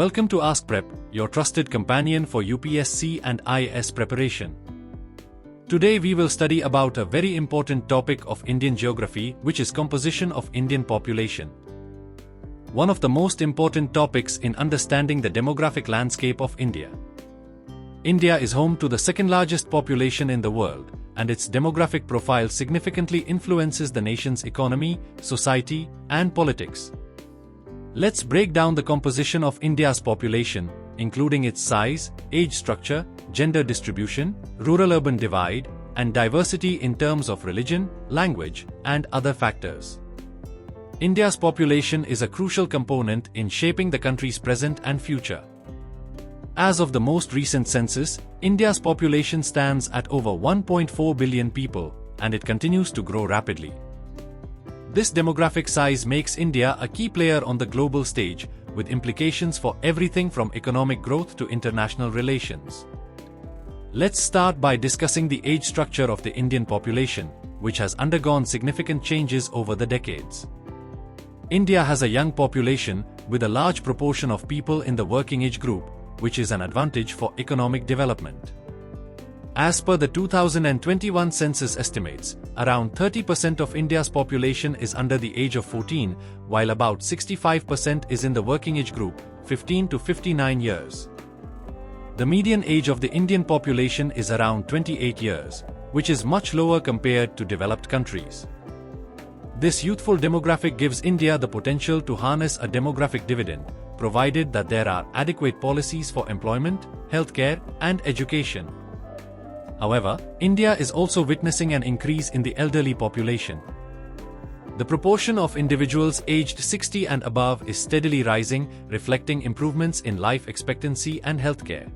Welcome to AskPrep, your trusted companion for UPSC and IAS preparation. Today we will study about a very important topic of Indian geography, which is composition of Indian population. One of the most important topics in understanding the demographic landscape of India. India is home to the second largest population in the world, and its demographic profile significantly influences the nation's economy, society, and politics. Let's break down the composition of India's population, including its size, age structure, gender distribution, rural-urban divide, and diversity in terms of religion, language, and other factors. India's population is a crucial component in shaping the country's present and future. As of the most recent census, India's population stands at over 1.4 billion people, and it continues to grow rapidly. This demographic size makes India a key player on the global stage, with implications for everything from economic growth to international relations. Let's start by discussing the age structure of the Indian population, which has undergone significant changes over the decades. India has a young population, with a large proportion of people in the working age group, which is an advantage for economic development. As per the 2021 census estimates, around 30% of India's population is under the age of 14, while about 65% is in the working age group, 15 to 59 years. The median age of the Indian population is around 28 years, which is much lower compared to developed countries. This youthful demographic gives India the potential to harness a demographic dividend, provided that there are adequate policies for employment, healthcare, and education. However, India is also witnessing an increase in the elderly population. The proportion of individuals aged 60 and above is steadily rising, reflecting improvements in life expectancy and healthcare.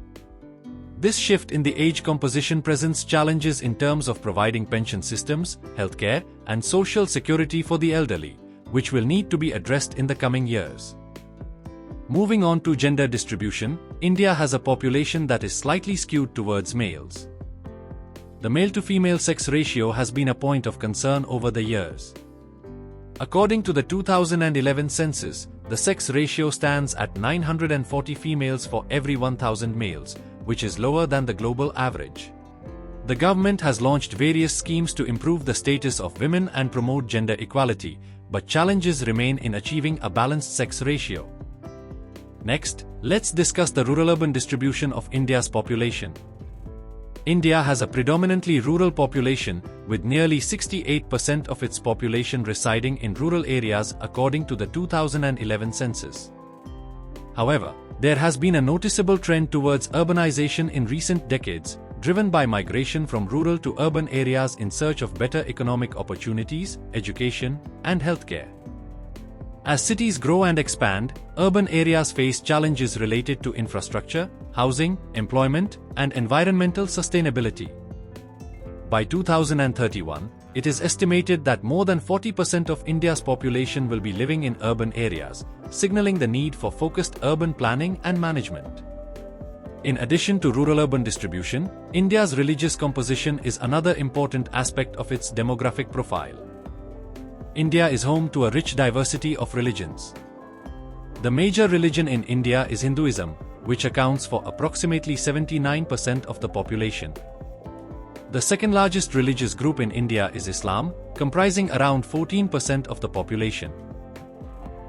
This shift in the age composition presents challenges in terms of providing pension systems, healthcare, and social security for the elderly, which will need to be addressed in the coming years. Moving on to gender distribution, India has a population that is slightly skewed towards males. The male-to-female sex ratio has been a point of concern over the years. According to the 2011 census, the sex ratio stands at 940 females for every 1,000 males, which is lower than the global average. The government has launched various schemes to improve the status of women and promote gender equality, but challenges remain in achieving a balanced sex ratio. Next, let's discuss the rural-urban distribution of India's population. India has a predominantly rural population, with nearly 68% of its population residing in rural areas according to the 2011 census. However, there has been a noticeable trend towards urbanization in recent decades, driven by migration from rural to urban areas in search of better economic opportunities, education, and healthcare. As cities grow and expand, urban areas face challenges related to infrastructure, housing, employment, and environmental sustainability. By 2031, it is estimated that more than 40% of India's population will be living in urban areas, signaling the need for focused urban planning and management. In addition to rural-urban distribution, India's religious composition is another important aspect of its demographic profile. India is home to a rich diversity of religions. The major religion in India is Hinduism, which accounts for approximately 79% of the population. The second largest religious group in India is Islam, comprising around 14% of the population.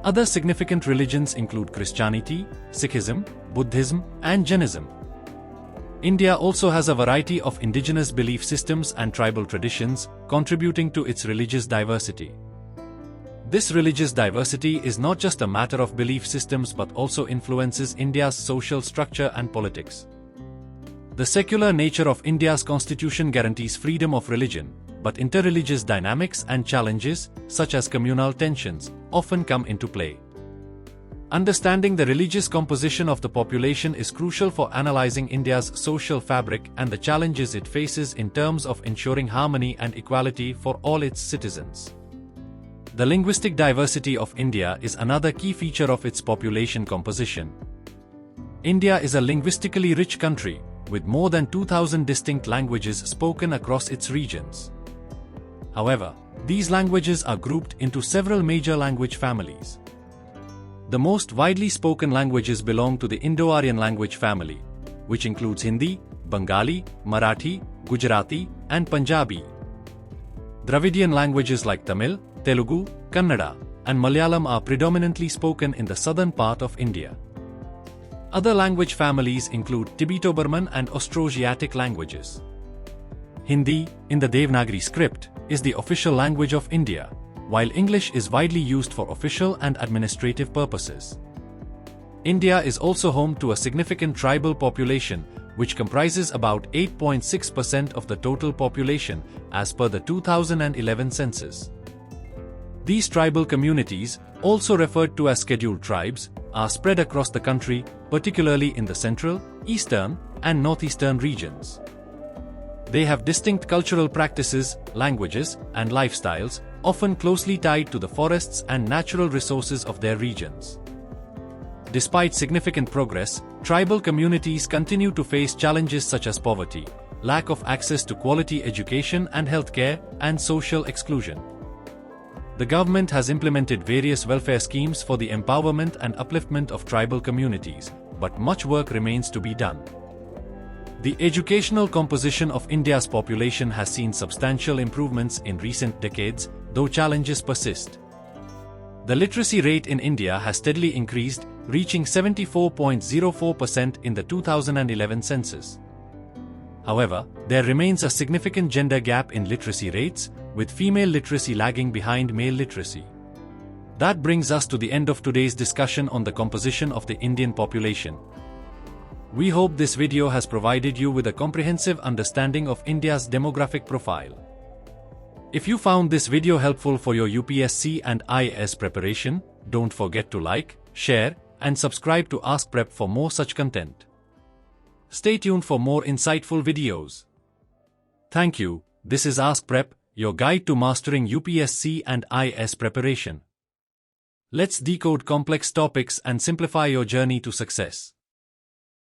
Other significant religions include Christianity, Sikhism, Buddhism, and Jainism. India also has a variety of indigenous belief systems and tribal traditions, contributing to its religious diversity. This religious diversity is not just a matter of belief systems but also influences India's social structure and politics. The secular nature of India's constitution guarantees freedom of religion, but interreligious dynamics and challenges, such as communal tensions, often come into play. Understanding the religious composition of the population is crucial for analyzing India's social fabric and the challenges it faces in terms of ensuring harmony and equality for all its citizens. The linguistic diversity of India is another key feature of its population composition. India is a linguistically rich country, with more than 2,000 distinct languages spoken across its regions. However, these languages are grouped into several major language families. The most widely spoken languages belong to the Indo-Aryan language family, which includes Hindi, Bengali, Marathi, Gujarati, and Punjabi. Dravidian languages like Tamil, Telugu, Kannada, and Malayalam are predominantly spoken in the southern part of India. Other language families include Tibeto-Burman and Austroasiatic languages. Hindi, in the Devanagari script, is the official language of India, while English is widely used for official and administrative purposes. India is also home to a significant tribal population, which comprises about 8.6% of the total population as per the 2011 census. These tribal communities, also referred to as scheduled tribes, are spread across the country, particularly in the central, eastern, and northeastern regions. They have distinct cultural practices, languages, and lifestyles, often closely tied to the forests and natural resources of their regions. Despite significant progress, tribal communities continue to face challenges such as poverty, lack of access to quality education and healthcare, and social exclusion. The government has implemented various welfare schemes for the empowerment and upliftment of tribal communities, but much work remains to be done. The educational composition of India's population has seen substantial improvements in recent decades, though challenges persist. The literacy rate in India has steadily increased, reaching 74.04% in the 2011 census. However, there remains a significant gender gap in literacy rates, with female literacy lagging behind male literacy. That brings us to the end of today's discussion on the composition of the Indian population. We hope this video has provided you with a comprehensive understanding of India's demographic profile. If you found this video helpful for your UPSC and IAS preparation, don't forget to like, share, and subscribe to AskPrep for more such content. Stay tuned for more insightful videos. Thank you. This is AskPrep, your guide to mastering UPSC and IAS preparation. Let's decode complex topics and simplify your journey to success.